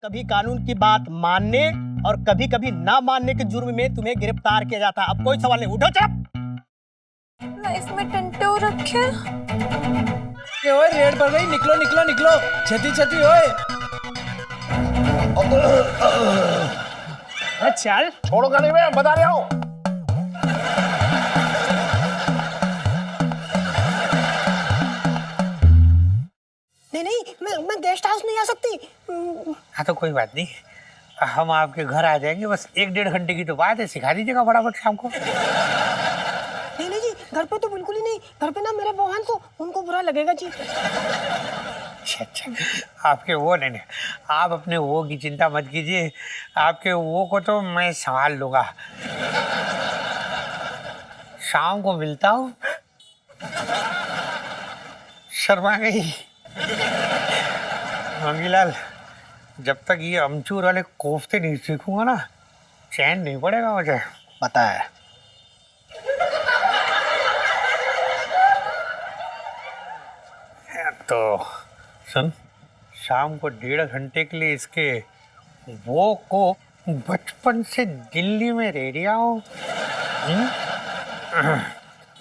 कभी कानून की बात मानने और कभी कभी ना मानने के जुर्म में तुम्हें गिरफ्तार किया जाता। अब कोई सवाल नहीं, उठो चुप। लाइफ में टंटे हो रखे। ओए रेड पड़ गई, निकलो निकलो निकलो, छती छती ओए। चल छोड़ो गाड़ी में, बता रहा हूँ। नहीं, मैं गेस्ट हाउस नहीं आ सकती। हाँ तो कोई बात नहीं, हम आपके घर आ जाएंगे। बस 1-1.5 घंटे की तो बात है, सिखा दीजिएगा फटाफट शाम को। नहीं जी, घर पे तो बिल्कुल ही नहीं। घर पे ना मेरे बहन को, उनको बुरा लगेगा जी। अच्छा, आपके वो नहीं, आप अपने वो की चिंता मत कीजिए। आपके वो को तो मैं संभाल लूंगा। शाम को मिलता हूँ। शर्मा गई मंगीलाल, जब तक ये अमचूर वाले कोफ्ते नहीं सीखूंगा ना, चैन नहीं पड़ेगा मुझे, पता है। तो सुन, शाम को 1.5 घंटे के लिए इसके वो को बचपन से दिल्ली में रह रहा हूँ।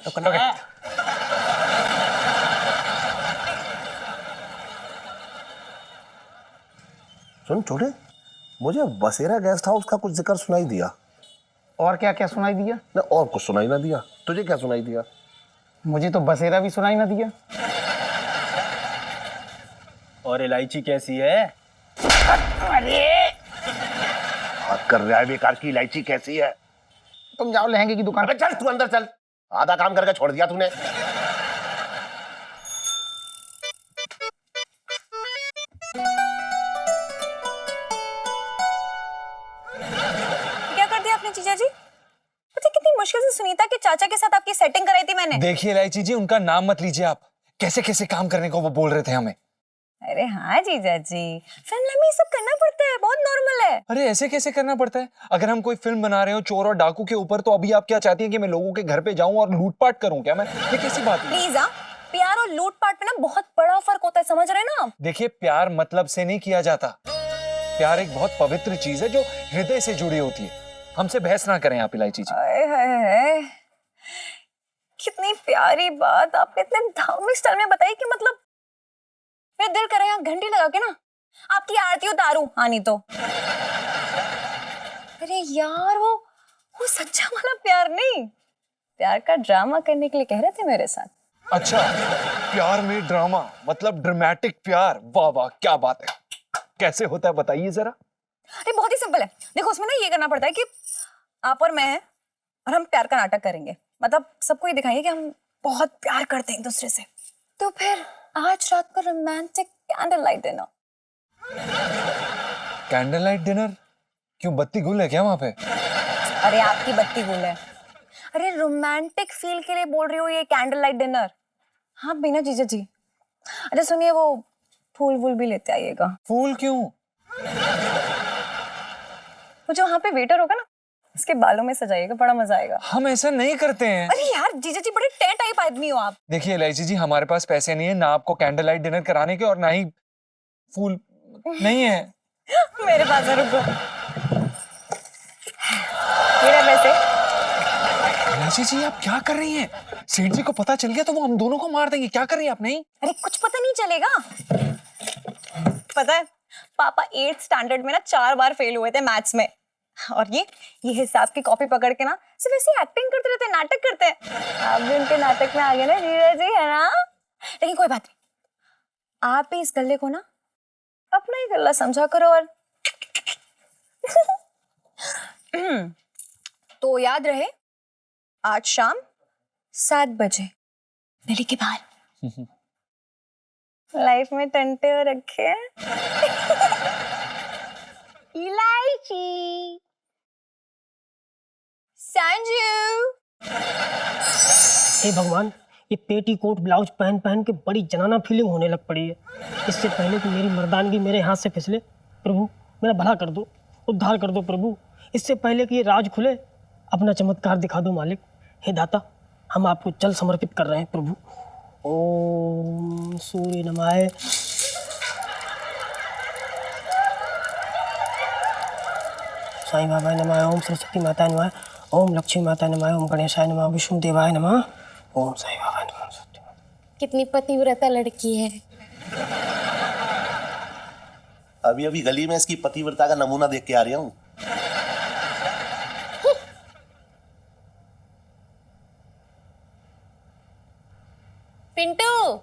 तो सुन छोटे, मुझे बसेरा गेस्ट हाउस का कुछ जिक्र सुनाई दिया। और क्या क्या सुनाई दिया? ना और कुछ सुनाई ना दिया। तुझे क्या सुनाई दिया? मुझे तो बसेरा भी सुनाई ना दिया। और इलायची कैसी है? अरे बात कर रहा है बेकार की, इलायची कैसी है? तुम जाओ लहंगे की दुकान। अबे चल तू अंदर चल, आधा काम करके छोड़ दिया तूने। क्या कर दिया आपने जीजा जी? पता है कितनी मुश्किल से सुनीता के चाचा के साथ आपकी सेटिंग कराई थी मैंने। देखिए इलायची जी, उनका नाम मत लीजिए आप। कैसे कैसे काम करने को वो बोल रहे थे हमें। अरे हाँ जीजा जी, फिल्म में ये सब करना पड़ता है, बहुत नॉर्मल है। अरे ऐसे कैसे करना पड़ता है? अगर हम कोई फिल्म बना रहे हो चोर और डाकू के ऊपर, तो अभी आप क्या चाहती हैं कि मैं लोगों के घर पे जाऊं और लूटपाट करूं क्या? मैं ये कैसी बात है? प्लीज हाँ, प्यार और लूटपाट में ना बहुत बड़ा फर्क होता है, समझ रहे हैं ना आप? देखिए, प्यार मतलब से नहीं किया जाता। प्यार एक बहुत पवित्र चीज है जो हृदय से जुड़ी होती है। हमसे बहस ना करें आप इलायची जी। आए हाय हाय, कितनी प्यारी बात आपने इतने धार्मिक स्टाइल में बताई कि मतलब मेरा दिल करे यहाँ घंटी लगा के ना आपकी आरती उतारूं। हाँ नहीं तो अरे यार, वो सच्चा वाला प्यार नहीं, प्यार का ड्रामा करने के लिए कह रहे थे मेरे साथ। अच्छा, प्यार में ड्रामा मतलब ड्रामेटिक प्यार। वाह वाह, क्या बात है। कैसे होता है बताइए जरा। अरे बहुत ही सिंपल है, देखो उसमें ना ये करना पड़ता है कि आप और मैं हैं और हम प्यार का नाटक करेंगे, मतलब सबको ये दिखाएंगे कि हम बहुत प्यार करते हैं एक दूसरे से। तो फिर आज रात को romantic candle light dinner. Candle light dinner? क्यों, बत्ती गुल है क्या वहां पे? अरे आपकी बत्ती गुल है। अरे रोमांटिक फील के लिए बोल रही हो ये कैंडल लाइट डिनर। हाँ बिना जीजा जी। अच्छा सुनिए, वो फूल वूल भी लेते आइएगा। फूल क्यों? वो जो वहाँ पे वेटर होगा ना, उसके बालों में सजाइएगा, बड़ा मजा आएगा। हम ऐसा नहीं करते हैं। अरे यार जीजा जी, बड़े टे टाइप आदमी हो आप। देखिए इलायची जी, हमारे पास पैसे नहीं है ना आपको कैंडल लाइट डिनर कराने के, और ना ही फूल नहीं है। मेरे पास है, रुको। ये रहे पैसे। इलायची जी, आप क्या कर रही हैं? सेठ जी को पता चल गया तो वो हम दोनों को मार देंगे। क्या कर रही हैं आप? नहीं, अरे कुछ पता नहीं चलेगा। पता है पापा 8th स्टैंडर्ड में ना 4 बार फेल हुए थे मैथ्स में, और ये हिसाब की कॉपी पकड़ के ना सिर्फ ऐसे एक्टिंग करते रहते, नाटक करते हैं। आप भी उनके नाटक में आ गए ना जीजा जी, है ना? लेकिन कोई बात नहीं, आप भी इस गल्ले को ना अपना ही गल्ला समझा करो। और तो याद रहे, आज शाम 7 बजे दिल्ली के बाहर। लाइफ में टंटे हो रखे हैं। इलायची, संजू। हे भगवान, ये पेटीकोट ब्लाउज पहन पहन के बड़ी जनाना फीलिंग होने लग पड़ी है। इससे पहले कि मेरी मर्दानगी मेरे हाथ से फिसले, प्रभु मेरा भला कर दो, उद्धार कर दो प्रभु। इससे पहले कि ये राज खुले, अपना चमत्कार दिखा दो मालिक। हे दाता, हम आपको जल समर्पित कर रहे हैं प्रभु। ओम सूर्य नमः। साईं बाबा नमः, ओम सरस्वती माता नमः, ओम लक्ष्मी माता नमः, ओम गणेशाय नमः, विष्णु देवाय नमः, ओम साईं बाबा नमः। कितनी पतिव्रता लड़की है। अभी अभी गली में इसकी पतिव्रता का नमूना देख के आ रही हूँ। पिंटू,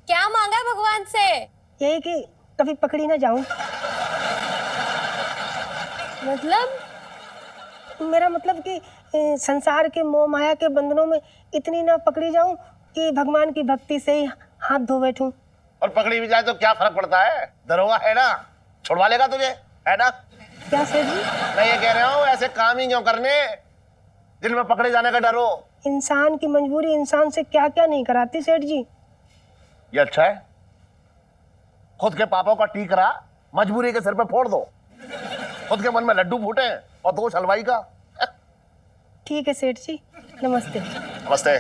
क्या मांगा है भगवान से? यही कि कभी पकड़ी ना जाऊं। मतलब? मेरा मतलब कि संसार के मोह माया के बंधनों में इतनी ना पकड़ी जाऊं कि भगवान की भक्ति से ही हाथ धो बैठूं। और पकड़ी भी जाए तो क्या फर्क पड़ता है, दरोगा है ना, छुड़वा लेगा तुझे, है ना? क्या सेठ जी? मैं ये कह रहा हूँ ऐसे काम ही क्यों करने जिनमें पकड़े जाने का डर हो। इंसान की मजबूरी इंसान से क्या क्या नहीं कराती सेठ जी। ये अच्छा है, खुद के पापों का टीकरा मजबूरी के सिर पे फोड़ दो। खुद के मन में लड्डू फूटे और दोष हलवाई का। ठीक है सेठ जी, नमस्ते। नमस्ते।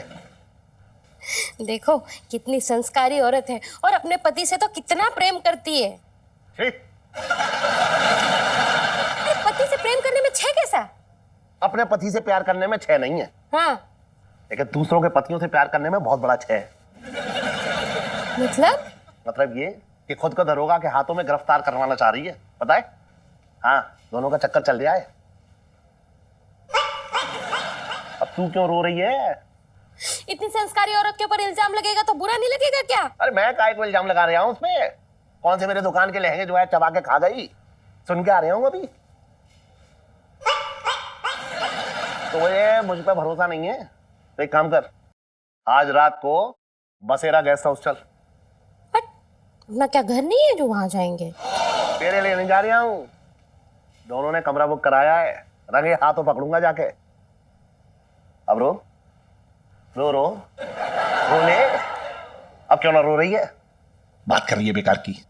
देखो कितनी संस्कारी औरत है और अपने पति से तो कितना प्रेम करती है। ठीक, अरे पति से प्रेम करने में छह कैसा? अपने पति से प्यार करने में छह नहीं है, हाँ लेकिन दूसरों के पतियों से प्यार करने में बहुत बड़ा छह है। मतलब ये कि खुद को दरोगा के हाथों में गिरफ्तार करवाना चाह रही है, पता है? हाँ, दोनों का चक्कर चल रहा है। अब तू क्यों रो रही है? इतनी संस्कारी औरत के ऊपर इल्जाम लगेगा तो बुरा नहीं लगेगा क्या? अरे मैं काहे को इल्जाम लगा रहा हूँ उसमें? कौन से मेरे दुकान के लहंगे जो है चबा के खा गई, सुन के आ रहा हूँ अभी। तो ये मुझ पर भरोसा नहीं है तो एक काम कर, आज रात को बसेरा गेस्ट हाउस चल। अपना क्या घर नहीं है जो वहां जाएंगे? तेरे लिए नहीं जा रहा हूँ, दोनों ने कमरा बुक कराया है, रंगे हाथों पकड़ूंगा जाके। अब रो रो रो रो ले। अब क्यों ना रो रही है, बात कर रही है बेकार की।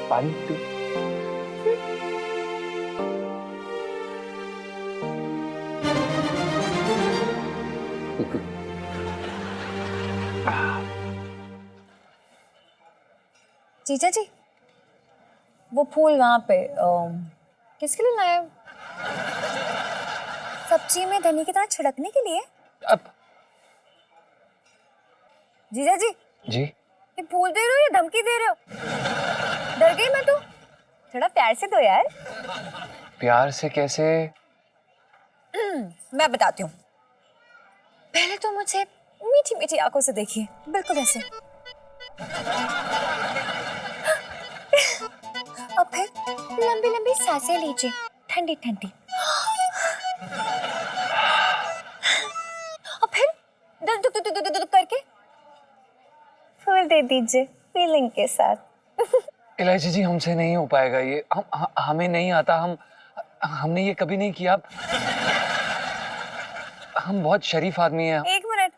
पानी पी। जीजा जी, वो फूल वहां पे किसके लिए लाए हो? सब्जी में धनी की तरह छिड़कने के लिए? अब जीजा जी, जी ये फूल दे रहे हो या धमकी दे रहे हो? डर गई मैं तो। थोड़ा प्यार से दो यार। प्यार से कैसे? मैं बताती हूँ। पहले तो मुझे मीठी मीठी आंखों से देखिए, बिल्कुल ऐसे। और फिर लंबी लंबी सांसें लीजिए, ठंडी ठंडी। और फिर दल दुक दुक दुक दुक करके फूल दे दीजिए फीलिंग के साथ। इलायची जी, हमसे नहीं हो पाएगा ये। हमें नहीं आता। हमने ये कभी नहीं किया। हम बहुत शरीफ आदमी हैं। एक मिनट,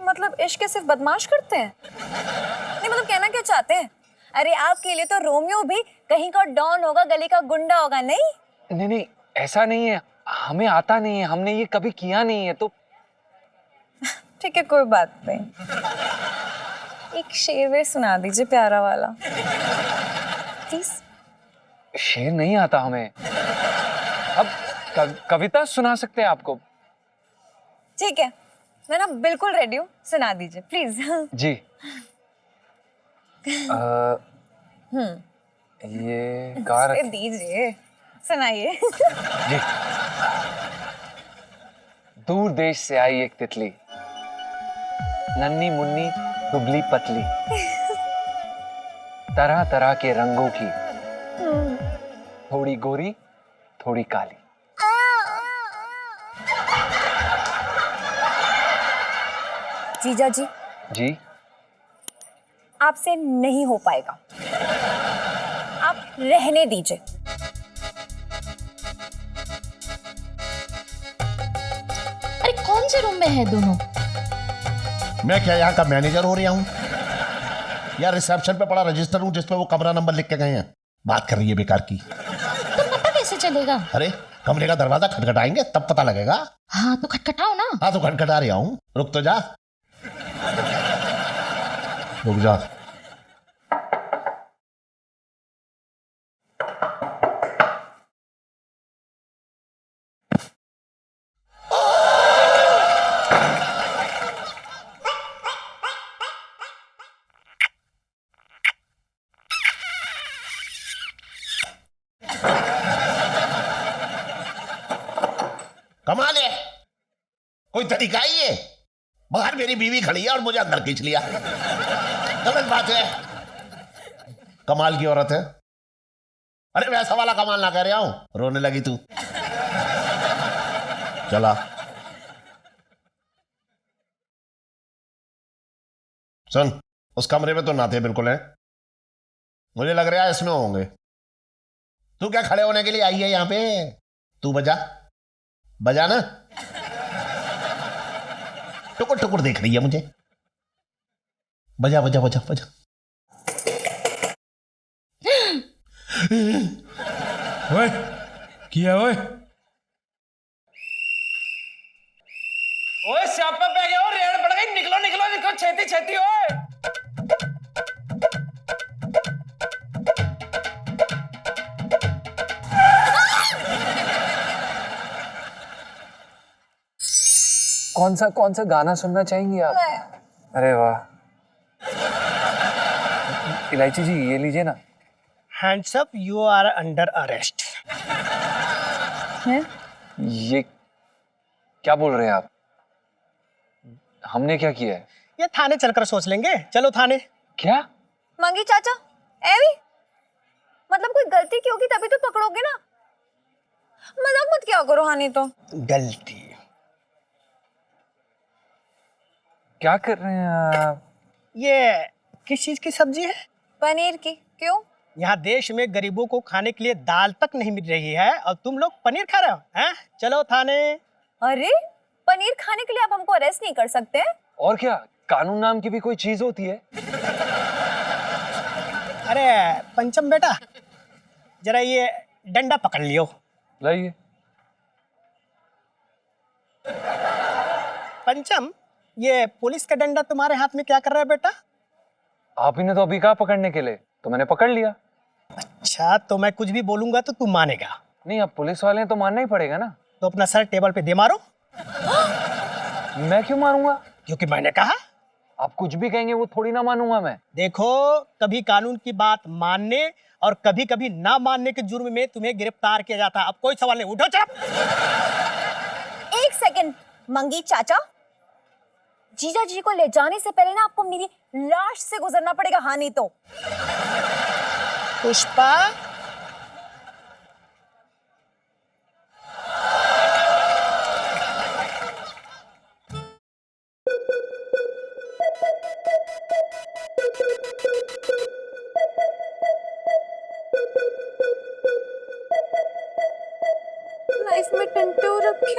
मतलब इश्क सिर्फ बदमाश करते हैं? नहीं मतलब कहना क्या चाहते हैं? अरे आपके लिए तो रोमियो भी कहीं का डॉन होगा, गली का गुंडा होगा। नहीं नहीं नहीं, ऐसा नहीं है। हमें आता नहीं है, हमने ये कभी किया नहीं है। तो ठीक है, कोई बात नहीं। एक शेर वे सुना दीजिए प्यारा वाला प्लीज। शेर नहीं आता हमें। अब कविता सुना सकते हैं आपको। ठीक है, मैं ना बिल्कुल रेडी हूँ, सुना दीजिए प्लीज। जी ये गा रखे दीजिए, सुनाइए। जी। दूर देश से आई एक तितली, नन्ही मुन्नी दुबली पतली, तरह तरह के रंगों की, थोड़ी गोरी थोड़ी काली। जीजा जी, जी आपसे नहीं हो पाएगा। आप रहने दीजिए। अरे कौन से रूम में है दोनों? मैं क्या यहाँ का मैनेजर हो रहा हूँ या रिसेप्शन पे पड़ा रजिस्टर हूँ जिसपे वो कमरा नंबर लिख के गए हैं? बात कर रही है बेकार की। तो पता कैसे चलेगा? अरे कमरे का दरवाजा खटखटाएंगे तब पता लगेगा। हाँ तो खटखटाओ ना। हाँ तो खटखटा रहा हूँ, रुक तो जा। रुक जा। कमाल है, कोई तरीका ही है? बाहर मेरी बीवी खड़ी है और मुझे अंदर खींच लिया। गलत बात है। कमाल की औरत है। अरे वैसा वाला कमाल ना कर रहा हूं, रोने लगी तू। चला सुन, उस कमरे में तो नाते बिल्कुल हैं, मुझे लग रहा है इसमें होंगे। तू क्या खड़े होने के लिए आई है यहां पे? तू बजा बजा ना। टुकुर टुकुर देख रही है मुझे। बजा बजा बजा बजा। ओए किया ओए। ओए स्यापा पे गए हो, रेड पड़ गई। निकलो निकलो निकलो, छेती छेती। ओए कौन सा गाना सुनना चाहेंगी आप? अरे वाह। इलायची जी ये लीजिए ना। Hands up, you are under arrest. ये क्या बोल रहे हैं आप? हमने क्या किया है? ये थाने चलकर सोच लेंगे, चलो थाने। क्या? मंगी चाचा, एवी मतलब कोई गलती की होगी तभी तो पकड़ोगे ना। मजाक मत किया करो। हानि तो गलती क्या कर रहे हैं आप? ये किस चीज की सब्जी है? पनीर की। क्यों? यहाँ देश में गरीबों को खाने के लिए दाल तक नहीं मिल रही है और तुम लोग पनीर खा रहे हो हैं? चलो थाने। अरे पनीर खाने के लिए आप हमको अरेस्ट नहीं कर सकते? और क्या, कानून नाम की भी कोई चीज होती है? अरे पंचम बेटा, जरा ये डंडा पकड़ लियो। लाइए। पंचम, ये पुलिस का डंडा तुम्हारे हाथ में क्या कर रहा है बेटा? आप ही ने तो अभी कहा पकड़ने के लिए, तो मैंने पकड़ लिया। अच्छा, तो मैं कुछ भी बोलूंगा तो तू मानेगा? नहीं, अब पुलिस वाले हैं तो मानना ही पड़ेगा ना। तो अपना सर टेबल पे दे मारो। मैं क्यों मारूंगा? क्योंकि मैंने कहा। आप कुछ भी कहेंगे वो थोड़ी ना मानूंगा मैं। देखो, कभी कानून की बात मानने और कभी कभी ना मानने के जुर्म में तुम्हें गिरफ्तार किया जाता है। अब कोई सवाल नहीं, उठो चुप। एक सेकंड मंगी चाचा, जीजा जी को ले जाने से पहले ना आपको मेरी लाश से गुजरना पड़ेगा। हानि तो पुष्पा, लाइफ में टंटू रखे।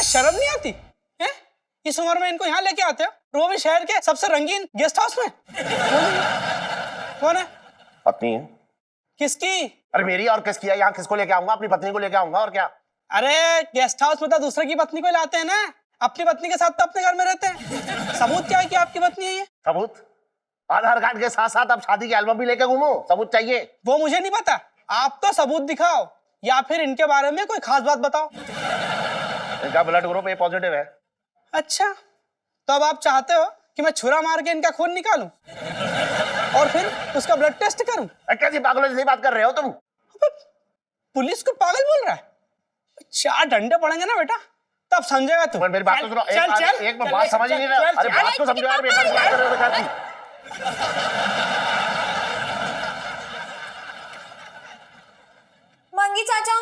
शर्म नहीं आती है? इस उम्र में इनको यहाँ लेके आते हो, वो भी शहर के सबसे रंगीन गेस्ट हाउस में। कौन है? पत्नी है। किसकी? अरे मेरी और किसकी है? यहाँ किसको लेके आऊंगा? अपनी पत्नी को लेके आऊंगा और क्या। अरे गेस्ट हाउस में तो दूसरे की पत्नी को लाते हैं ना, अपनी पत्नी के साथ तो अपने घर में रहते हैं। सबूत क्या है कि आपकी पत्नी है ये? सबूत? आधार कार्ड के साथ साथ अब शादी की एल्बम भी लेके घूमो, सबूत चाहिए? वो मुझे नहीं पता, आप तो सबूत दिखाओ या फिर इनके बारे में कोई खास बात बताओ। इनका ब्लड ग्रुप ए पॉजिटिव है। अच्छा, तो अब आप चाहते हो कि मैं छुरा मार के इनका खून निकालूं और फिर उसका ब्लड टेस्ट करूं? कैसी पागलों जैसी बात कर रहे हो तुम? पुलिस को पागल बोल रहा है? 4 डंडे पड़ेंगे ना बेटा, तब समझेगा तू। मेरी बात तो सुनो। एक बात समझ ही नहीं रहा। अरे बात तो समझो यार, बेकार बात कर रहे हो बेकार की। मंगी चाचा,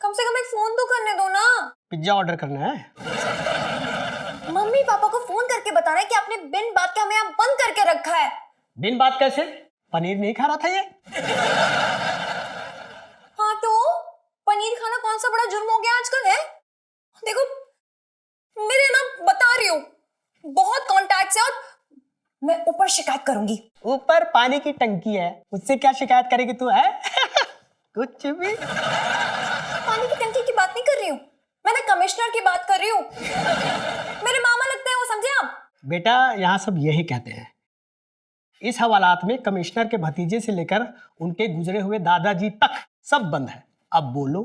कम से कम एक फोन तो करने दो ना। पिज्जा ऑर्डर करना है? मम्मी पापा को फोन करके बताना है कि आपने बिन बात के हमें यहाँ बंद करके रखा है। बिन बात कैसे? पनीर नहीं खा रहा था ये? हाँ तो पनीर खाना कौन सा बड़ा जुर्म हो गया आजकल है? देखो मेरे ना बता रही हूँ बहुत कॉन्टैक्ट्स है और मैं ऊपर शिकायत करूंगी। ऊपर पानी की टंकी है, उससे क्या शिकायत करेगी तू है? कुछ भी। पानी की टंकी की बात नहीं कर रही हूँ, मैंने कमिश्नर की बात कर रही हूँ। मेरे मामा लगते हैं वो, समझे आप? बेटा यहाँ सब यही कहते हैं। इस हवालात में कमिश्नर के भतीजे से लेकर उनके गुजरे हुए दादाजी तक सब बंद है। अब बोलो।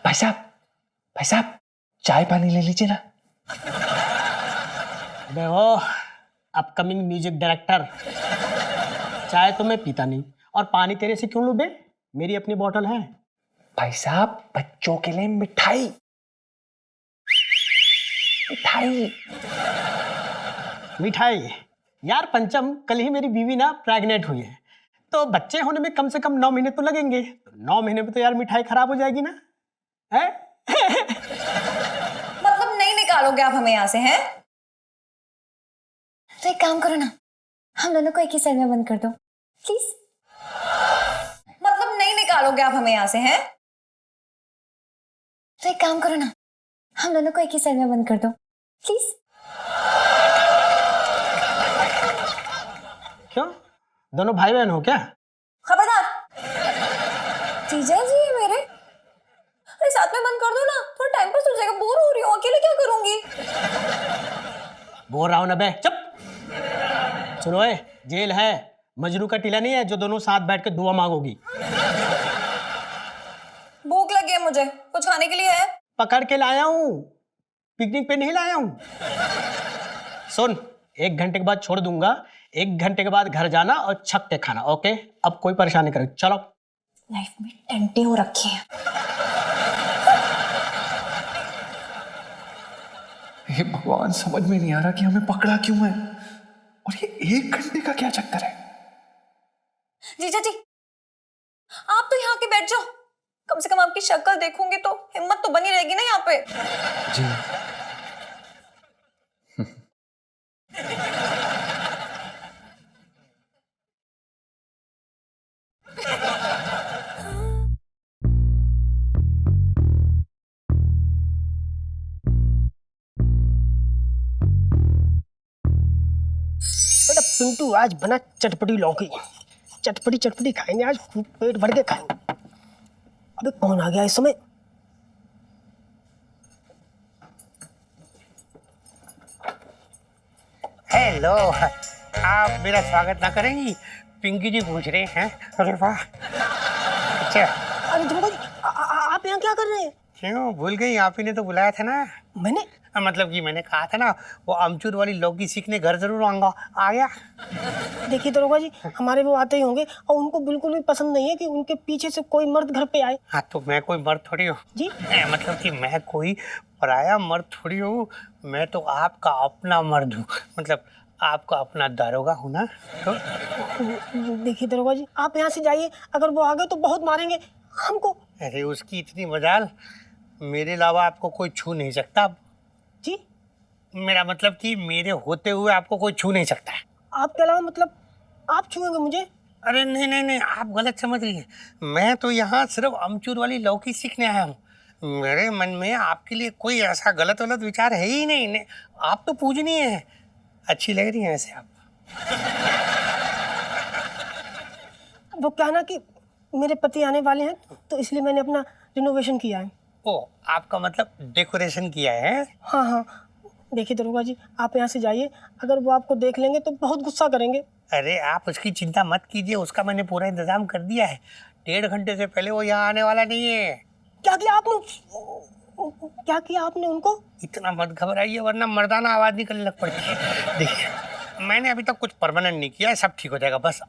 भाई साहब चाय पानी ले लीजिए ना। अबे वो अपकमिंग म्यूजिक डायरेक्टर, चाय तो मैं पीता नहीं और पानी तेरे से क्यों लूं बे? मेरी अपनी बोतल है। भाई साहब बच्चों के लिए मिठाई। मिठाई? यार पंचम, कल ही मेरी बीवी ना प्रेग्नेंट हुई है, तो बच्चे होने में कम से कम 9 महीने तो लगेंगे। तो 9 महीने में तो यार मिठाई खराब हो जाएगी ना, है? मतलब नहीं निकालोगे आप हमें यहाँ से, हैं? तो एक काम करो ना, हम दोनों को एक ही सेल में बंद कर दो प्लीज। मतलब नहीं निकालोगे आप हमें यहाँ से, हैं? तो एक काम करो ना, हम दोनों को एक ही सेल में बंद कर दो प्लीज। क्यों, दोनों भाई बहन हो क्या? खबरदार। जीजा जी है मेरे, अरे साथ में बंद कर दो ना, थोड़ा टाइम पास हो जाएगा। बोर हो रही हूँ, अकेले क्या करूंगी? बोल रहा हूं ना बे, चुप। सुनो ए, जेल है, मजनू का टीला नहीं है जो दोनों साथ बैठ के दुआ मांगोगी। भूख लगी है मुझे, कुछ खाने के लिए है? पकड़ के लाया हूं, पिकनिक पे नहीं लाया हूं। सुन, 1 घंटे के बाद छोड़ दूंगा, 1 घंटे के बाद घर जाना और छक के खाना, ओके? अब कोई परेशानी करे, चलो। लाइफ में टेंटे हो रखी है। हे भगवान, समझ में नहीं आ रहा कि हमें पकड़ा क्यों है और ये 1 घंटे का क्या चक्कर है। जीजा जी आप तो यहाँ के बैठ जाओ, कम से कम आपकी शक्ल देखूंगी तो हिम्मत तो बनी रहेगी ना यहाँ पे। जी बेटा पिंटू आज बना चटपटी लौकी, चटपटी खाएंगे आज, खूब पेट भर के खाएंगे। अबे कौन आ गया इस समय? हेलो, आप मेरा स्वागत ना करेंगी? पिंकी जी पूछ रहे हैं। अरे वाह, अच्छा। अरे दुर्गा जी, आप यहाँ क्या कर रहे हैं? क्यों भूल गई? आप ही ने तो बुलाया था ना। मैंने मतलब कि मैंने कहा था ना, वो अमचूर वाली लौकी सीखने घर जरूर आऊंगा। आ गया? देखिए दरोगा जी, हमारे वो आते ही होंगे और उनको बिल्कुल भी पसंद नहीं है कि उनके पीछे से कोई मर्द घर पे आए। हाँ तो मैं कोई मर्द थोड़ी हूँ जी? मतलब कि मैं कोई पराया मर्द थोड़ी हूँ, मैं तो आपका अपना मर्द हूँ, मतलब आपका अपना दारोगा हूँ ना। तो देखिए दरोगा जी, आप यहाँ से जाइए, अगर वो आ गए तो बहुत मारेंगे हमको। अरे उसकी इतनी मजाल, मेरे अलावा आपको कोई छू नहीं सकता। जी? मेरा मतलब कि मेरे होते हुए आपको कोई छू नहीं सकता। आपके अलावा मतलब आप छुएंगे मुझे? अरे नहीं नहीं नहीं, आप गलत समझ रही हैं। मैं तो यहाँ सिर्फ अमचूर वाली लौकी सीखने आया हूँ। मेरे मन में आपके लिए कोई ऐसा गलत विचार है ही नहीं। आप तो पूजनीय हैं, अच्छी लग रही हैं ऐसे आप। वो क्या ना कि मेरे पति आने वाले हैं, तो इसलिए मैंने अपना रिनोवेशन किया है। ओ, आपका मतलब डेकोरेशन किया है? हाँ हाँ, देखिए दरोगा जी, आप यहाँ से जाइए, अगर वो आपको देख लेंगे तो बहुत गुस्सा करेंगे। अरे आप उसकी चिंता मत कीजिए, उसका मैंने पूरा इंतजाम कर दिया है। 1.5 घंटे से पहले वो यहाँ आने वाला नहीं है। क्या किया आपने उनको? इतना मत घबराइए वरना मर्दाना आवाज निकलने लग पड़ती है। देखिए, मैंने अभी तक कुछ परमानेंट नहीं किया है, सब ठीक हो जाएगा। बस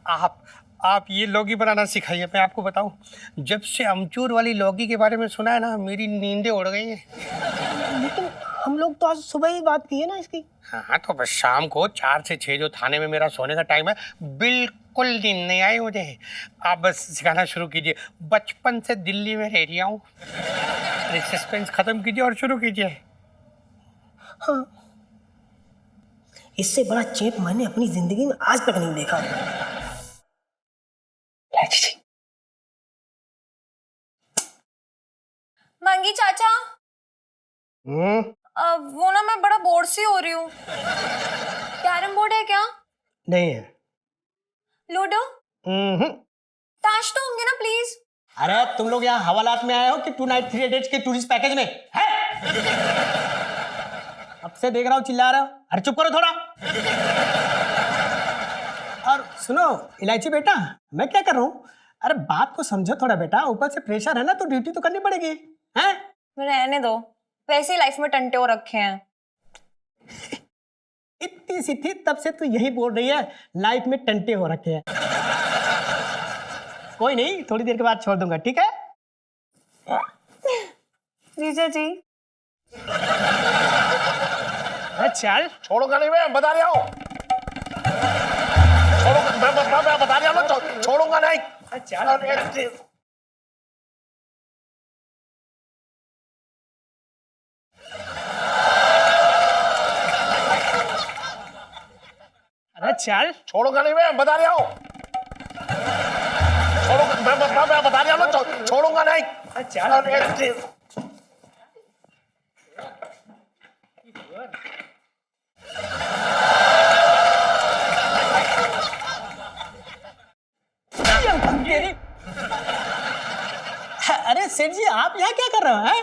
आप ये लौकी बनाना सिखाइए। मैं आपको बताऊं, जब से अमचूर वाली लौकी के बारे में सुना है ना, मेरी नींदें उड़ गई हैं। लेकिन हम लोग तो आज सुबह ही बात की है ना इसकी। हाँ तो बस शाम को 4 से 6 जो थाने में मेरा सोने का टाइम है, बिल्कुल नींद नहीं आई मुझे। आप बस सिखाना शुरू कीजिए। बचपन से दिल्ली में रह रहा हूँ। अरे सस्पेंस खत्म कीजिए और शुरू कीजिए। इससे बड़ा चेप मैंने अपनी जिंदगी में आज तक नहीं देखा। मंगी चाचा, वो ना मैं बड़ा बोर सी हो रही हूँ। कैरम बोर्ड है क्या? नहीं है। लूडो? ताश तो होंगे ना प्लीज। अरे तुम लोग यहाँ हवालात में आए हो कि 2 नाइट 3 डेज के टूरिस्ट पैकेज में है? अब से देख रहा हूँ चिल्ला रहा हूँ। अरे चुप करो थोड़ा। और सुनो इलायची बेटा, मैं क्या कर रहा हूँ? अरे बात को समझो थोड़ा बेटा, ऊपर से प्रेशर है ना, तो ड्यूटी तो करनी पड़ेगी हैं? रहने दो, वैसे ही लाइफ में टंटे हो रखे हैं। इतनी सी थी तब से तू यही बोल रही है लाइफ में टंटे हो रखे हैं। कोई नहीं, थोड़ी देर के बाद छोड़ दूंगा, ठीक है? जीजा जी। चल छोड़ूंगा नहीं, मैं बता रहा हूँ। मैं बता रहा हूँ, छोड़ूंगा नहीं। अरे चल छोड़ूंगा नहीं, मैं बता रहा हूँ। मैं बता रहा हूँ, छोड़ूंगा नहीं। अरे सेठ जी आप यहाँ क्या कर रहे हो हैं?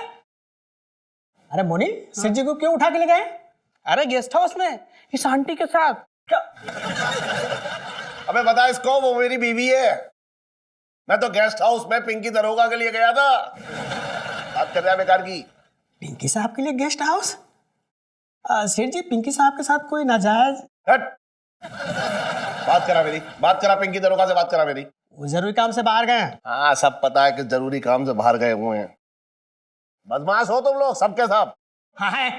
अरे मोनी, सेठ जी को क्यों उठा के ले गए? अरे गेस्ट हाउस में इस आंटी के साथ। अबे बता इसको, वो मेरी बीवी है। मैं तो गेस्ट हाउस में पिंकी दरोगा के लिए गया था। बात कर रहा है बेकार की। पिंकी साहब के लिए गेस्ट हाउस? सेठ जी पिंकी साहब के साथ कोई नाजायज? हट। बात करा पिंकी दरोगा से, बात करा मेरी। वो जरूरी काम से बाहर गए हैं। हाँ सब पता है कि जरूरी काम से बाहर गए हुए हैं। बदमाश हो तुम लोग सबके सब। हाँ है।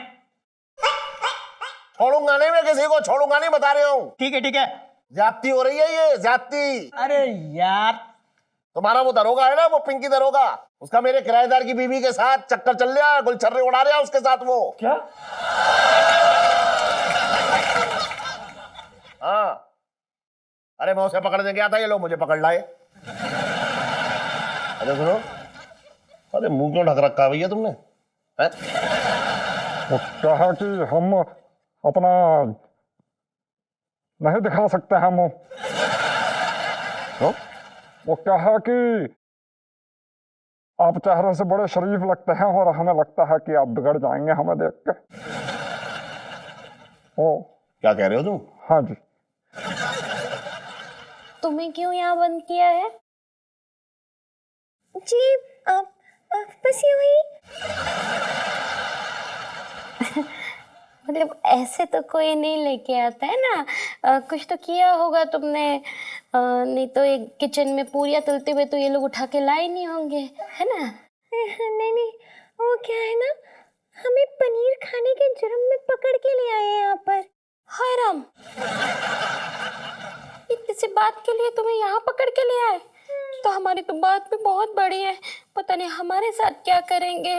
छोड़ूंगा नहीं, मैं किसी को छोड़ूंगा नहीं, बता रहा हूँ। ठीक है ठीक है। ज्यादती हो रही है ये, ज्यादती। अरे यार तुम्हारा वो दरोगा है ना, वो पिंकी दरोगा, उसका मेरे किराएदार की बीवी के साथ चक्कर चल रहा है, गुलछर्रे उड़ा रहा है उसके साथ वो। क्या? हाँ अरे मैं उसे पकड़ने गया था, ये लोग मुझे पकड़ लाए। अरे सुनो, अरे मुंह क्यों ढक रखा है भैया तुमने? वो क्या है कि हम अपना नहीं दिखा सकते हैं मुंह। वो क्या है कि आप चेहरे से बड़े शरीफ लगते हैं और हमें लगता है कि आप बिगड़ जाएंगे हमें देख के। ओ क्या कह रहे हो तुम? हाँ जी। तुम्हें क्यों यहाँ बंद किया है? जी बस यूं ही। मतलब ऐसे तो कोई नहीं लेके आता है ना, कुछ तो किया होगा तुमने। नहीं तो एक किचन में पूरियां तलते हुए तो ये लोग उठा के लाए नहीं होंगे, है ना? नहीं, वो क्या है ना, हमें पनीर खाने के जुर्म में पकड़ के ले आए हैं यहाँ पर। हाय राम, इतनी सी बात के लिए तुम्हें यहाँ पकड़ के ले आए? तो हमारी तो बात भी बहुत बड़ी है, पता नहीं हमारे साथ क्या करेंगे।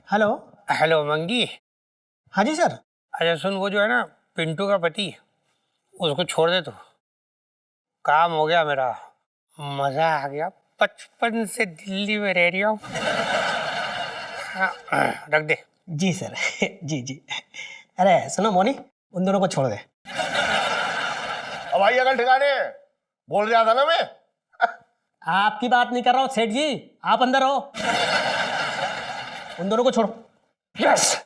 हेलो। हेलो मंगी। हाँ जी सर। अच्छा सुन, वो जो है ना पिंटू का पति, उसको छोड़ दे तू। काम हो गया मेरा, मजा आ गया, 55 से दिल्ली में रह रही हूँ। रख दे। जी सर। जी। अरे सुनो मोनी, उन दोनों को छोड़ दे। अब आई अगर ठिकाने, बोल रहा था ना मैं। आपकी बात नहीं कर रहा हूँ सेठ जी, आप अंदर हो। उन दोनों को छोड़ो। यस।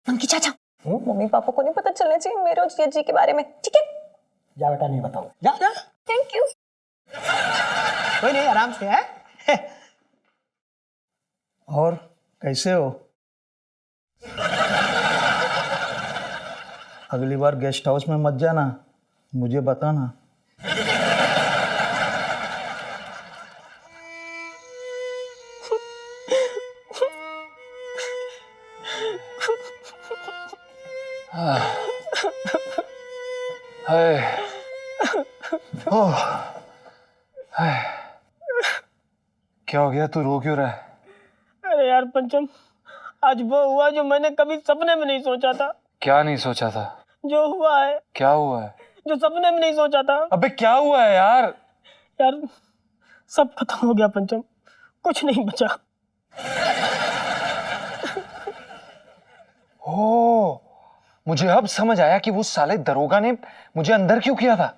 मंकी चाचा, मम्मी पापा को नहीं पता चलना चाहिए मेरे और जिया जी के बारे में, ठीक है? जा बेटा, नहीं बताऊंगा। जा। Thank you. कोई नहीं, आराम से है। और कैसे हो? अगली बार गेस्ट हाउस में मत जाना, मुझे बता ना। हाय ओह हाय क्या हो गया, तू रो क्यों रहा है? अरे यार पंचम, आज वो हुआ जो मैंने कभी सपने में नहीं सोचा था। क्या नहीं सोचा था? जो हुआ है, क्या हुआ है? जो सपने में नहीं सोचा था। अबे क्या हुआ है यार? यार सब खत्म हो गया पंचम, कुछ नहीं बचा। ओ, मुझे अब समझ आया कि वो साले दरोगा ने मुझे अंदर क्यों किया था।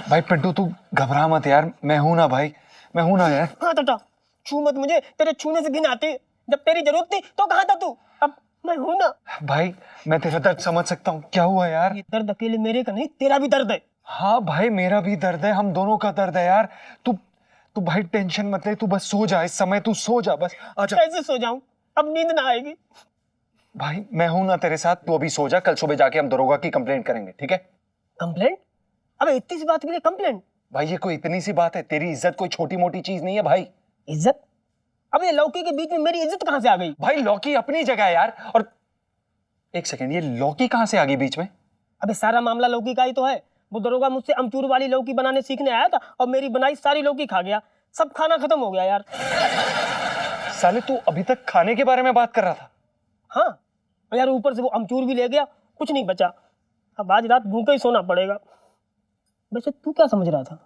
भाई पिंटू तू घबरा मत यार, मैं हूं ना भाई, मैं हूं ना यार। हाँ टाटा, छू मत मुझे, तेरे छूने से घिन आती। जब तेरी जरूरत थी तो कहाँ था तू? अब मैं हूं ना। भाई मैं तेरा दर्द समझ सकता हूँ, क्या हुआ यार? ये दर्द अकेले मेरे का नहीं, तेरा भी दर्द है। हाँ भाई मेरा भी दर्द है, हम दोनों का दर्द है यार। तू तू भाई टेंशन मत ले, तू बस सो जा, इस समय तू सो जा बस। आजा। कैसे सो जाऊं, अब नींद ना आएगी। भाई मैं हूं ना तेरे साथ, तू अभी सो जा, कल सुबह जाके हम दरोगा की कंप्लेंट करेंगे, ठीक है? कंप्लेंट? अबे इतनी सी बात के लिए कंप्लेंट? भाई ये कोई इतनी सी बात है? तेरी इज्जत कोई छोटी मोटी चीज नहीं है भाई। इज्जत? अबे लौकी के बीच में मेरी इज्जत कहाँ से आ गई? भाई लौकी अपनी जगह है यार। और एक सेकंड, ये लौकी कहाँ से आ गई बीच में? अबे सारा मामला लौकी का ही तो है। वो दरोगा मुझसे अमचूर वाली लौकी बनाने सीखने आया था और मेरी बनाई सारी लौकी खा गया। सब खाना खत्म हो गया यार। साले तू अभी तक खाने के बारे में बात कर रहा था? हाँ यार, ऊपर से वो अमचूर भी ले गया, कुछ नहीं बचा। अब आज रात भूखे ही सोना पड़ेगा। वैसे तू क्या समझ रहा था?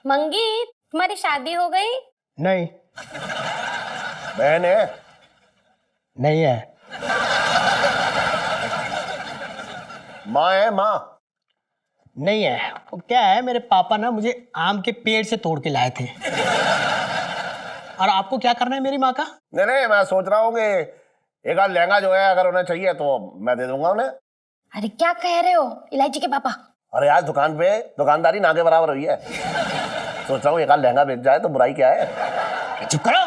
मंगी, तुम्हारी शादी हो गई? नहीं, बहन है? नहीं है। माँ है? माँ नहीं है। वो क्या है, मेरे पापा ना मुझे आम के पेड़ से तोड़ के लाए थे। और आपको क्या करना है मेरी माँ का? नहीं नहीं, मैं सोच रहा हूँ कि एक आध लहंगा जो है अगर उन्हें चाहिए तो मैं दे दूंगा उन्हें। अरे क्या कह रहे हो इलायची के पापा? अरे यार दुकान पे दुकानदारी ना के बराबर हुई है। सोच रहा हूँ एक आध लहंगा बेच जाए तो बुराई क्या है। चुप करो,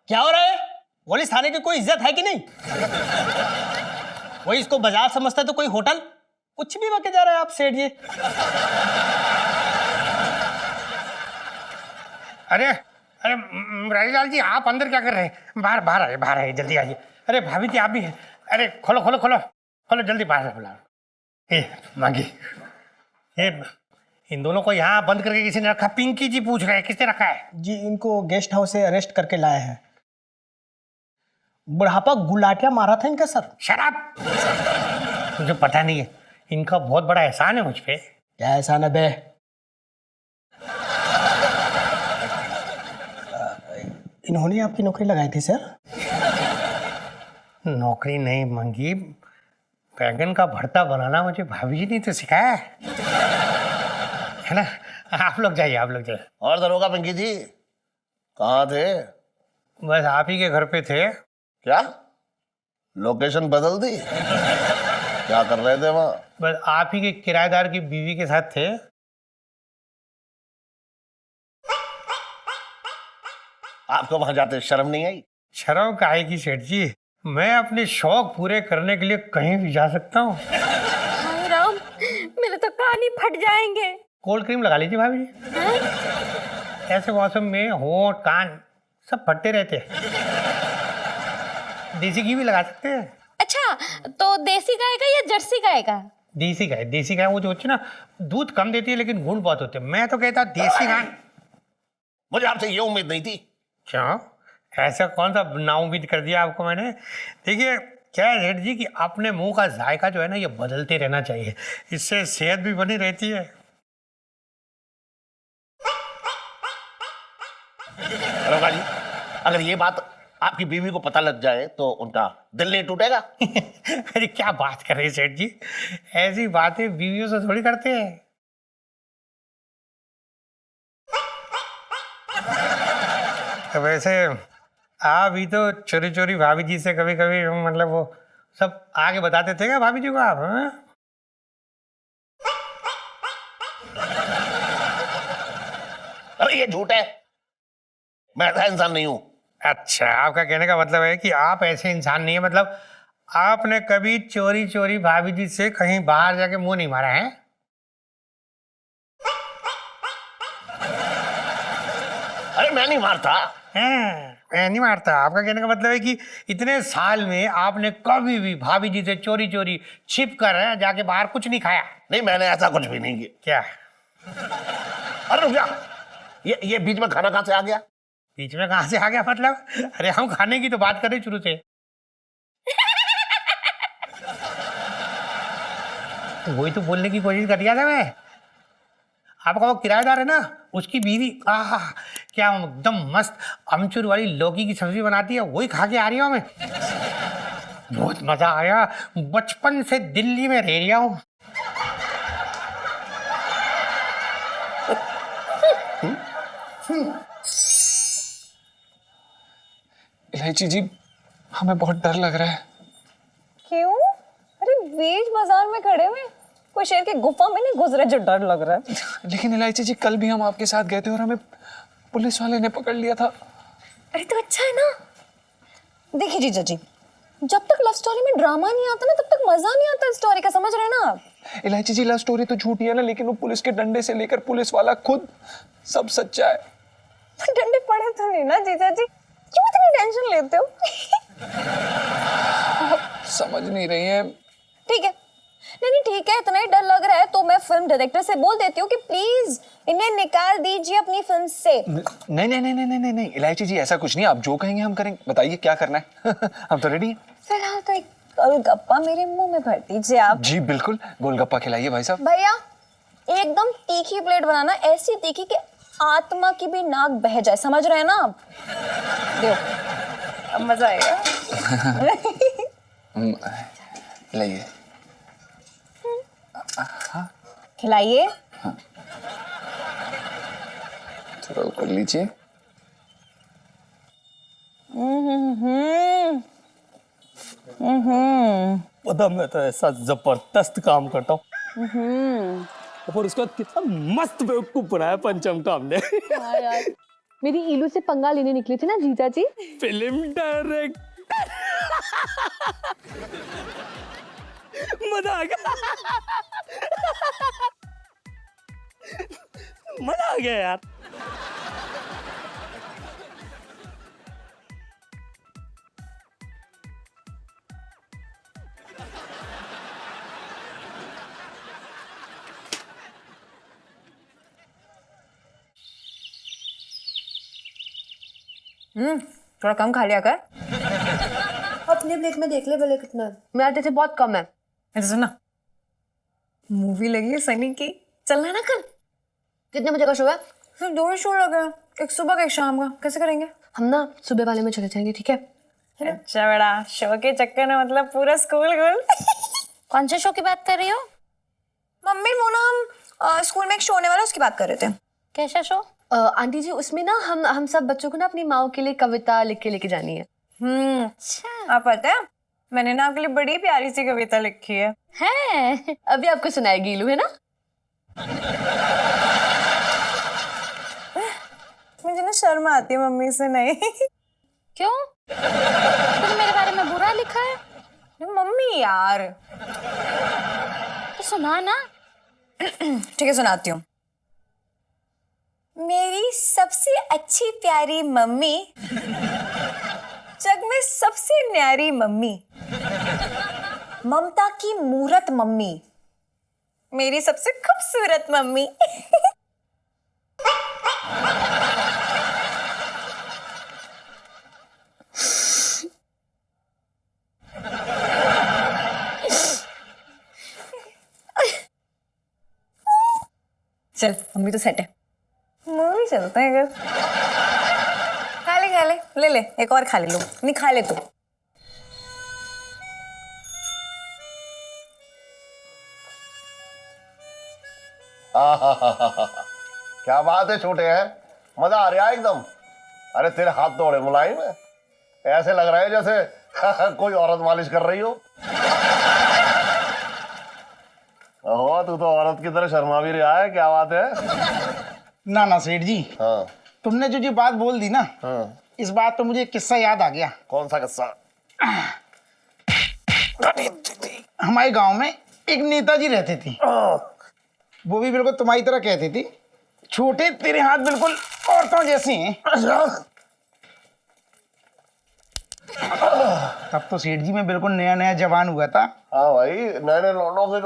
क्या हो रहा है? पुलिस थाने की कोई इज्जत है कि नहीं? कोई इसको बाजार समझता है तो कोई होटल? कुछ भी बके जा रहा है आप सेठ जी। अरे अरे राजीलाल जी, आप अंदर क्या कर रहे हैं? बाहर बाहर आइए, जल्दी आइए। अरे भाभी जी आप भी हैं? अरे खोलो खोलो खोलो खोलो, जल्दी बाहर खोला। ए मांगी, ए इन दोनों को यहाँ बंद करके किसी ने रखा? पिंकी जी पूछ रहे हैं किसने रखा है? जी इनको गेस्ट हाउस से अरेस्ट करके लाए हैं। बुढ़ापा गुलाटिया मारा था इनका सर। शराब? मुझे पता नहीं है, इनका बहुत बड़ा एहसान है मुझ पे। क्या एहसान है बे? इन्होंने आपकी नौकरी लगाई थी सर? नौकरी नहीं मंगी, बैगन का भरता बनाना मुझे भाभी जी ने तो सिखाया है ना। आप लोग जाइए, आप लोग जाइए। और दरोगा पिंकी जी कहाँ थे? बस आप ही के घर पे थे। क्या लोकेशन बदल दी? क्या कर रहे थे वहाँ? बस आप ही के किराएदार की बीवी के साथ थे। आपको वहां जाते शर्म नहीं आई? शर्म काहे की सेठ जी, मैं अपने शौक पूरे करने के लिए कहीं भी जा सकता हूँ। हाय राम, मेरे तो कान ही फट जाएंगे। कोल्ड क्रीम लगा लीजिए भाभी जी। ऐसे मौसम में होंठ कान सब फटते रहते हैं। देसी घी भी लगा सकते हैं। अच्छा, तो देसी गाय का या जर्सी गाय का? देसी गाय वो जो होती है ना, दूध कम देती है लेकिन गुण बहुत होते हैं। मैं तो कहता देसी गाय। मुझे आपसे ये उम्मीद नहीं थी। क्या ऐसा कौन सा नाउम्मीद कर दिया आपको मैंने? देखिए क्या है सेठ जी कि अपने मुंह का जायका जो है ना, ये बदलते रहना चाहिए, इससे सेहत भी बनी रहती है। दरोगा जी, अगर ये बात आपकी बीवी को पता लग जाए तो उनका दिल नहीं टूटेगा? अरे क्या बात कर रहे हैं सेठ जी, ऐसी बातें बीवियों से थोड़ी करते हैं। तो वैसे आप भी तो चोरी चोरी भाभी जी से कभी कभी मतलब वो सब आगे बताते थे क्या भाभी जी को आप? हाँ? अरे ये झूठ है, मैं ऐसा इंसान नहीं हूं। अच्छा, आपका कहने का मतलब है कि आप ऐसे इंसान नहीं है, मतलब आपने कभी चोरी चोरी भाभी जी से कहीं बाहर जाके मुंह नहीं मारा है? अरे मैं नहीं मारता। मैं नहीं मारता। आपका कहने का मतलब है कि इतने साल में आपने कभी भी भाभी जी से चोरी चोरी छिप कर जाके बाहर कुछ नहीं खाया? नहीं, मैंने ऐसा कुछ भी नहीं किया। क्या? अरे रुक जा, ये बीच में खाना कहाँ से आ गया? बीच में कहां से आ गया मतलब? अरे हम खाने की तो बात कर रहे शुरू से। तो वही तो बोलने की कोशिश कर रहा था मैं। आपका वो किराएदार है ना, उसकी बीवी क्या एकदम मस्त अमचूर वाली लौकी की सब्जी बनाती है, वही खा के आ रही हूँ मैं। बहुत मजा आया, बचपन से दिल्ली में रह रहा हूँ। इलायची जी, हमें बहुत डर लग रहा है। क्यों? अरे बीच बाजार में खड़े हुए, कोई शेर की गुफा में नहीं गुजरे जो डर लग रहा है। लेकिन इलायची जी, कल भी हम आपके साथ गए थे और हमें पुलिस वाले ने पकड़ लिया था। अरे तो अच्छा है ना। देखिए जीजा जी, जब तक लव स्टोरी में ड्रामा नहीं आता ना, तब तक मजा नहीं आता स्टोरी का, समझ रहे हैं ना आप? इलायची जी, लव स्टोरी तो झूठी है ना, लेकिन वो पुलिस के डंडे से लेकर पुलिस वाला खुद सब सच्चा है। डंडे पड़े तो नहीं ना जीजा जी, क्यों इतनी टेंशन लेते हो? आप समझ नहीं रही हैं। ठीक है, नहीं ठीक है, इतना ही डर लग रहा है तो मैं फिल्म डायरेक्टर से बोल देती हूँ कि प्लीज इन्हें निकाल दीजिए अपनी फिल्म से। नहीं नहीं नहीं नहीं नहीं नहीं इलायची जी, ऐसा कुछ नहीं, आप जो कहेंगे हम करेंगे। बताइए क्या करना है। हम तो रेडी हैं। फिलहाल तो एक गोलगप्पा मेरे मुंह में भर दीजिए आप। जी बिल्कुल, गोलगप्पा खिलाइए भाई साहब। भैया एकदम तीखी प्लेट बनाना, ऐसी तीखी कि आत्मा की भी नाक बह जाए, समझ रहे हैं ना आप? दो, अब मजा आएगा। लाइए। खिलाइए। थोड़ा ऊपर लीजिए। पता, मैं तो ऐसा जबरदस्त काम करता हूँ और उसके बाद कितना मस्त बेवकूफ बनाया पंचम का हमने। हाँ यार, मेरी इलू से पंगा लेने निकले थे ना जीजा जी। Film director. मजा आ गया। मजा आ गया यार। थोड़ा कम खा लिया कर। अपने प्लेट में देख ले भले कितना है, मेरा जैसे बहुत कम है। ऐसा सुना, मूवी लगी है सनी की, चलना ना कल। कितने बजे का शो है? सिर्फ 2 शो लगे हैं, एक सुबह का एक शाम का। कैसे करेंगे? हम ना सुबह वाले में चले जाएंगे, ठीक है? अच्छा बेटा, शो के चक्कर में मतलब पूरा स्कूल गुल। कौन से शो की बात कर रही हो? मम्मी वो ना हम स्कूल में एक शो होने वाला, उसकी बात कर रहे थे। कैसा शो? आंटी जी, उसमें ना हम सब बच्चों को ना अपनी माँ के लिए कविता लिख के लेके जानी है। अच्छा, आप पता है मैंने ना आपके लिए बड़ी प्यारी सी कविता लिखी है। है, अभी आपको सुनाएगी इलू, है ना? मुझे ना शर्म आती है मम्मी से। नहीं क्यों? तुमने मेरे बारे में बुरा लिखा है? मम्मी यार। तो सुना ना। ठीक है, सुनाती हूँ। मेरी सबसे अच्छी प्यारी मम्मी, जग में सबसे न्यारी मम्मी, ममता की मूरत मम्मी, मेरी सबसे खूबसूरत मम्मी। चल मम्मी तो सेट है, मूवी चलते हैं। अगर खा ले ले एक और खा ले लो। नहीं खा ले तू। क्या बात है छोटे हैं, मजा आ रहा है एकदम। अरे तेरे हाथ तो बड़े मुलायम है, ऐसे लग रहा है जैसे कोई औरत मालिश कर रही हो। ओहो, तू तो औरत की तरह शर्मा भी रहा है, क्या बात है? ना ना सेठ जी, हाँ तुमने जो बात बोल दी ना, हाँ इस बात पे मुझे एक किस्सा याद आ गया। कौन सा किस्सा? हमारे गांव में एक नेताजी रहती थी, वो भी बिल्कुल तुम्हारी तरह कहती थी, छोटे तेरे हाथ बिल्कुल औरतों जैसे हैं। तब तो सेठ जी मैं बिल्कुल नया नया जवान हुआ था। हाँ भाई, नए नए लौंडों के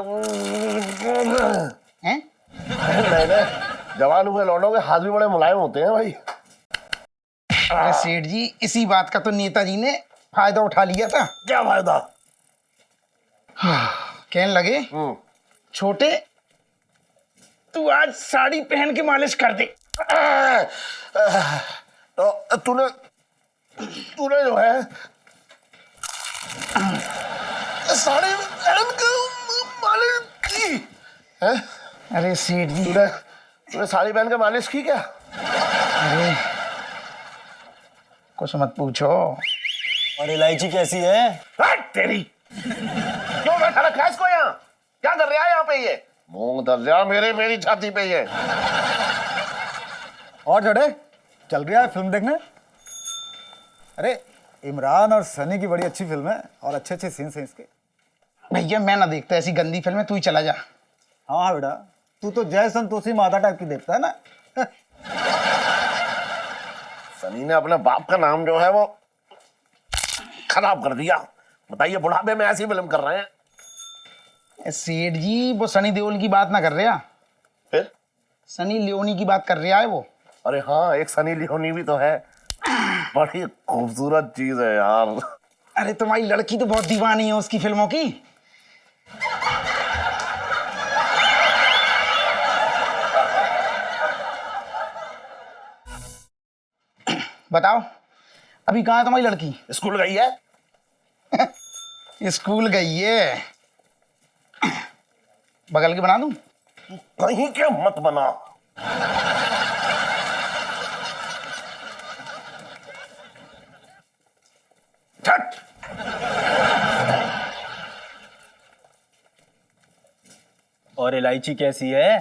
हैं? नए नए जवान हुए लौंडों के हाथ भी बड़े मुलायम होते हैं भाई। अरे सेठ जी, इसी बात का तो नेताजी ने फायदा उठा लिया था। क्या फायदा? कहने लगे, छोटे तू आज साड़ी पहन के मालिश कर दे। तो तूने जो है साड़ी पहन के मालिश की है? अरे सेठ जी, तूने साड़ी पहन के मालिश की क्या? अरे कुछ मत पूछो। और इलायची कैसी है? तेरी क्यों बैठा रखा है इसको यहाँ? क्या कर रहा है यहाँ पे ये? मूंग दर जा मेरी छाती पे ये। और जड़े चल रहा है फिल्म देखने? अरे इमरान और सनी की बड़ी अच्छी फिल्म है और अच्छे अच्छे सीन्स हैं इसके। भैया मैं ना देखता ऐसी गंदी फिल्में, तू ही चला जा। हाँ हाँ बेटा, तू तो जय संतोषी माता टाइप की देखता है ना। सनी ने अपने बाप का नाम जो है वो खराब कर दिया। बताइए, बुढ़ापे में ऐसी फिल्म कर रहे हैं। सेठ जी वो सनी देओल की बात ना कर रहा, फिर सनी लियोनी की बात कर रहा है वो। अरे हाँ, एक सनी लियोनी भी तो है, बड़ी खूबसूरत चीज है यार। अरे तुम्हारी लड़की तो बहुत दीवानी है उसकी फिल्मों की। बताओ अभी कहाँ है तुम्हारी लड़की? स्कूल गई है। स्कूल गई है। बगल की बना दूं? कहीं के मत बना। छट। और इलायची कैसी है?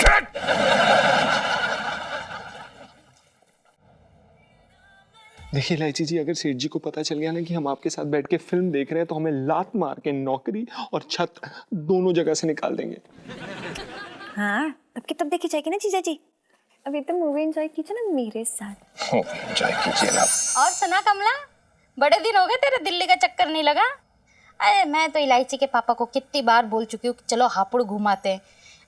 देखिए इलायची जी, अगर सेठ जी को पता चल गया ना कि हम आपके साथ बैठ के फिल्म देख रहे हैं तो हमें लात मार के नौकरी और छत दोनों जगह से निकाल देंगे। हाँ, तब की तब देखी जाएगी ना जीजा जी। अभी तो मूवी एंजॉय कीजिए ना मेरे साथ। एंजॉय कीजिए ना। और सुना कमला, बड़े दिन हो गए तेरे दिल्ली का चक्कर नहीं लगा? अरे मैं तो इलायची के पापा को कितनी बार बोल चुकी हूँ कि चलो हापुड़ घुमाते हैं,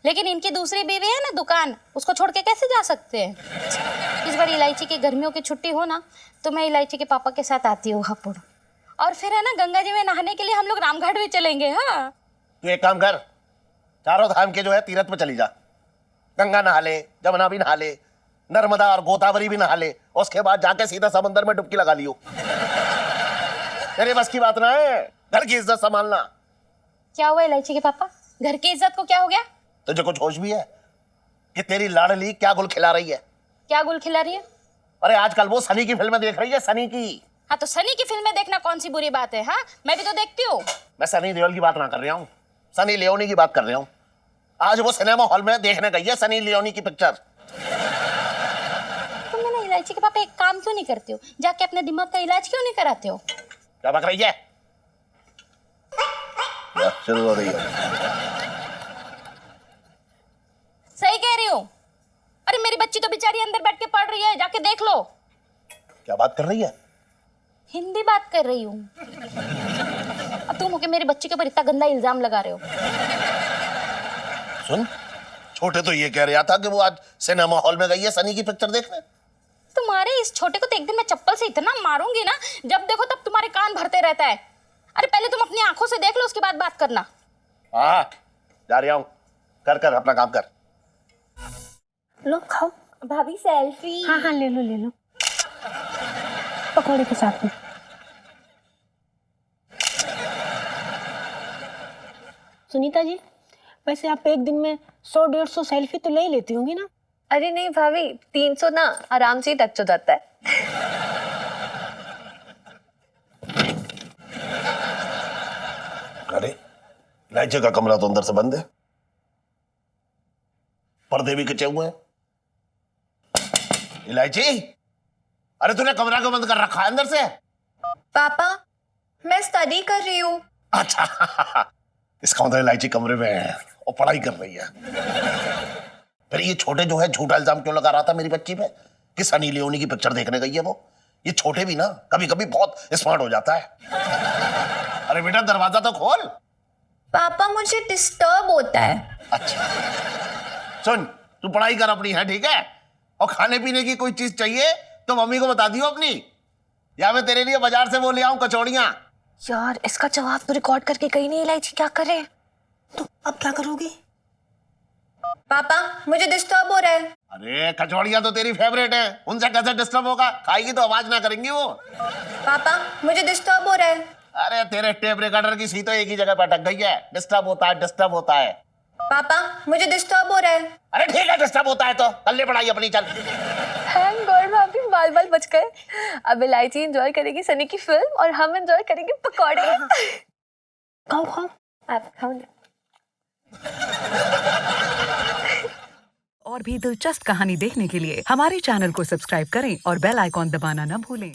लेकिन इनकी दूसरी बीवी है ना दुकान, उसको छोड़ के कैसे जा सकते हैं। इस बार इलायची की गर्मियों की छुट्टी हो ना तो मैं इलायची के पापा के साथ आती हूँ हापुड़, और फिर है ना गंगा जी में नहाने के लिए हम लोग रामघाट भी चलेंगे। हाँ तू एक काम कर, चारों धाम के जो है तीर्थ में चली जा। गंगा नहा ले, जमुना भी नहा ले, नर्मदा और गोदावरी भी नहा ले, उसके बाद जाके सीधा समंदर में डुबकी लगा लियो। तेरे बस की बात ना है, घर की इज्जत संभालना। क्या हुआ इलायची के पापा, घर की इज्जत को क्या हो गया? तुझे कुछ होश भी है कि तेरी लाडली क्या गुल खिला रही है? क्या गुल खिला रही है? अरे आजकल वो सनी की फिल्में देख रही है, सनी की। हाँ तो सनी की फिल्में देखना कौन सी बुरी बात है? हाँ मैं भी तो देखती हूँ। मैं सनी देओल की बात ना कर रहा हूँ, सनी लियोनी की बात कर रहा हूँ। आज वो सिनेमा हॉल में देखने गई है सनी लियोनी की पिक्चर। तुम ना इलायची के पापा एक काम क्यों नहीं करते हो, जाके अपने दिमाग का इलाज क्यों नहीं कराते हो? क्या बक रही है? शुरू हो रही है। सही कह रही हूँ। अरे मेरी बच्ची तो बेचारी अंदर बैठ के पढ़ रही है, जाके देख लो। क्या बात कर रही है? हिंदी बात कर रही हूँ। अब तुम होके मेरी बच्ची के ऊपर इतना गंदा इल्जाम लगा रहे हो। सुन, छोटे तो ये कह रहा था कि वो आज सिनेमा हॉल में गई है सनी की पिक्चर देखने। तुम्हारे इस छोटे को तो एक दिन मैं चप्पल से इतना मारूंगी ना, जब देखो तब तुम्हारे कान भरते रहता है। अरे पहले तुम अपनी आंखों से देख लो, उसके बाद बात करना। हाँ जा रहा हूँ, कर कर अपना काम कर। लो खाओ। भाभी सेल्फी। हाँ हाँ ले लो पकौड़े के साथ में। सुनीता जी, वैसे आप एक दिन में 100-150 सेल्फी तो ले ही लेती होंगी ना? अरे नहीं भाभी, 300 ना आराम से ही टच हो जाता है। अरे इलायची का कमरा तो अंदर से बंद है, पर्दे भी कचे हुए हैं। इलायची अरे तूने कमरा क्यों बंद कर रखा है अंदर से? पापा मैं स्टडी कर रही हूँ। अच्छा, इसका मतलब इलायची कमरे में है और पढ़ाई कर रही है। फिर ये छोटे जो है झूठा इल्जाम क्यों लगा रहा था मेरी बच्ची पे कि सनी लियोनी की पिक्चर देखने गई है वो? ये छोटे भी ना कभी कभी बहुत स्मार्ट हो जाता है। अरे बेटा दरवाजा तो खोल। पापा मुझे डिस्टर्ब होता है। अच्छा सुन, तू पढ़ाई कर अपनी है, ठीक है? और खाने पीने की कोई चीज चाहिए तो मम्मी को बता दियो अपनी, या मैं तेरे लिए बाजार से वो ले आऊं कचौड़ियां। यार इसका जवाब तो रिकॉर्ड करके कहीं नहीं इलायची, क्या करे? तो अब क्या करोगी? पापा मुझे डिस्टर्ब हो रहा है। अरे कचौड़ियां तो तेरी फेवरेट है, उनसे कैसे डिस्टर्ब होगा? खाएगी तो आवाज ना करेंगी वो। पापा मुझे डिस्टर्ब हो रहा है। अरे तेरे टेप रिकॉर्डर की सी तो एक ही जगह पर अटक गई है। डिस्टर्ब होता है, डिस्टर्ब होता है। पापा मुझे डिस्टर्ब हो रहा है। अरे ठीक है, डिस्टर्ब होता है तो कर ले पढ़ाई अपनी, चल। थैंक गॉड भाभी, बाल बाल बच गए। अब इलायची एंजॉय करेगी सनी की फिल्म और हम एंजॉय करेंगे पकौड़े। खाओ खाओ। आप खाओ। और भी दिलचस्प कहानी देखने के लिए हमारे चैनल को सब्सक्राइब करें और बेल आइकॉन दबाना न भूलें।